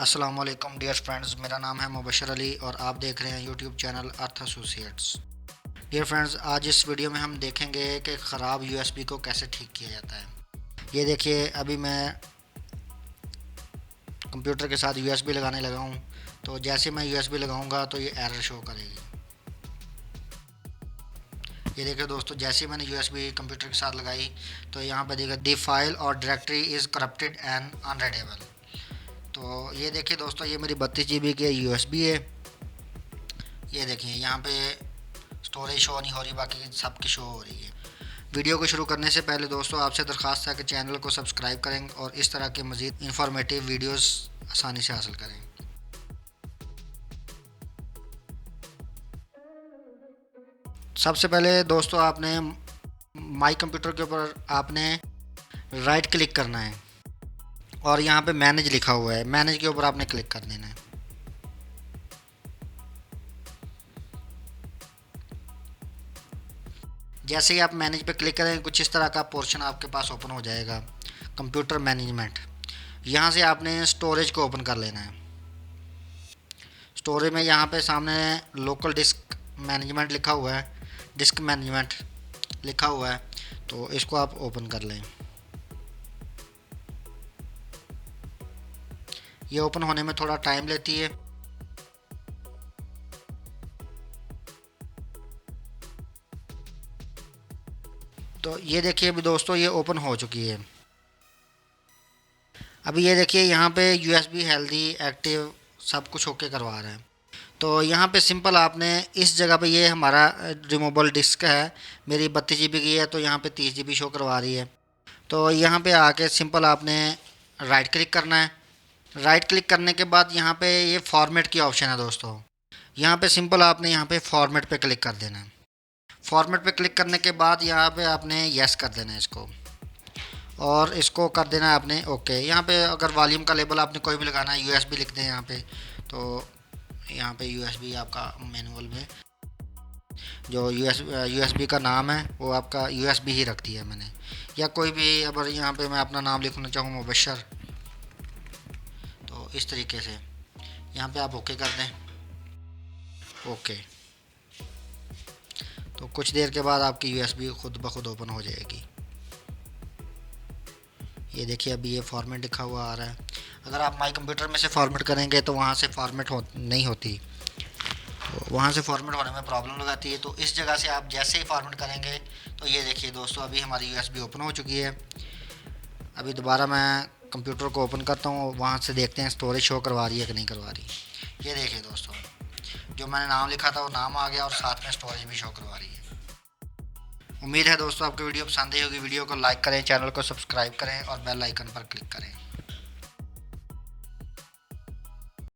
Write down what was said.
अस्सलाम वालेकुम dear friends, मेरा नाम है मुबशर अली और आप देख रहे हैं यूट्यूब चैनल अर्थ एसोसिएट्स। डियर फ्रेंड्स, आज इस वीडियो में हम देखेंगे कि ख़राब यूएसबी को कैसे ठीक किया जाता है। ये देखिए, अभी मैं कंप्यूटर के साथ यूएसबी लगाने लगा हूँ। तो जैसे मैं यूएसबी लगाऊंगा तो ये एरर शो करेगी। ये देखिए दोस्तों, जैसे ही मैंने यूएसबी कंप्यूटर के साथ लगाई तो यहाँ पर देखिए दी फाइल और directory is corrupted and unreadable. तो ये देखिए दोस्तों, ये मेरी 32 GB की यूएसबी है। ये देखिए यहाँ पे स्टोरेज शो नहीं हो रही, बाकी सब की शो हो रही है। वीडियो को शुरू करने से पहले दोस्तों आपसे दरख्वास्त है कि चैनल को सब्सक्राइब करें और इस तरह के मज़ीद इंफॉर्मेटिव वीडियोस आसानी से हासिल करें। सबसे पहले दोस्तों आपने माई कंप्यूटर के ऊपर आपने राइट क्लिक करना है और यहाँ पे मैनेज लिखा हुआ है, मैनेज के ऊपर आपने क्लिक कर देना है। जैसे ही आप मैनेज पे क्लिक करें, कुछ इस तरह का पोर्शन आपके पास ओपन हो जाएगा, कंप्यूटर मैनेजमेंट। यहाँ से आपने स्टोरेज को ओपन कर लेना है। स्टोरेज में यहाँ पे सामने लोकल डिस्क मैनेजमेंट लिखा हुआ है, डिस्क मैनेजमेंट लिखा हुआ है, तो इसको आप ओपन कर लें। ये ओपन होने में थोड़ा टाइम लेती है। तो ये देखिए अभी दोस्तों ये ओपन हो चुकी है। अभी ये देखिए यहाँ पे यूएसबी हेल्दी एक्टिव सब कुछ ओके करवा रहा है। तो यहाँ पे सिंपल आपने इस जगह पे, ये हमारा रिमूवेबल डिस्क है, मेरी 32 GB की है, तो यहाँ पे 30 GB शो करवा रही है। तो यहाँ पे आके सिंपल आपने राइट क्लिक करना है। राइट क्लिक करने के बाद यहाँ पे ये फॉर्मेट की ऑप्शन है दोस्तों। यहाँ पे सिंपल आपने यहाँ पे फॉर्मेट पे क्लिक कर देना है। फॉर्मेट पे क्लिक करने के बाद यहाँ पे आपने यस कर देना है इसको, और इसको कर देना है आपने ओके। यहाँ पे अगर वॉल्यूम का लेबल आपने कोई भी लगाना है, यूएसबी लिख दें यहाँ पे। तो यहाँ पे यूएसबी आपका मैनुअल में जो यूएसबी का नाम है वो आपका यूएसबी ही रख दिया है मैंने, या कोई भी अगर यहाँ पे मैं अपना नाम लिखना चाहूँ मुबशर, तो इस तरीके से यहाँ पे आप ओके कर दें। ओके, तो कुछ देर के बाद आपकी यूएसबी खुद ब खुद ओपन हो जाएगी। ये देखिए अभी ये फॉर्मेट लिखा हुआ आ रहा है। अगर आप माई कंप्यूटर में से फॉर्मेट करेंगे तो वहाँ से फॉर्मेट नहीं होती, तो वहाँ से फॉर्मेट होने में प्रॉब्लम लगाती है। तो इस जगह से आप जैसे ही फॉर्मेट करेंगे तो ये देखिए दोस्तों अभी हमारी यूएसबी ओपन हो चुकी है। अभी दोबारा मैं कंप्यूटर को ओपन करता हूँ, वहाँ से देखते हैं स्टोरेज शो करवा रही है कि नहीं करवा रही। ये देखिए दोस्तों, जो मैंने नाम लिखा था वो नाम आ गया और साथ में स्टोरेज भी शो करवा रही है। उम्मीद है दोस्तों आपको वीडियो पसंद आई होगी। वीडियो को लाइक करें, चैनल को सब्सक्राइब करें और बेल आइकन पर क्लिक करें।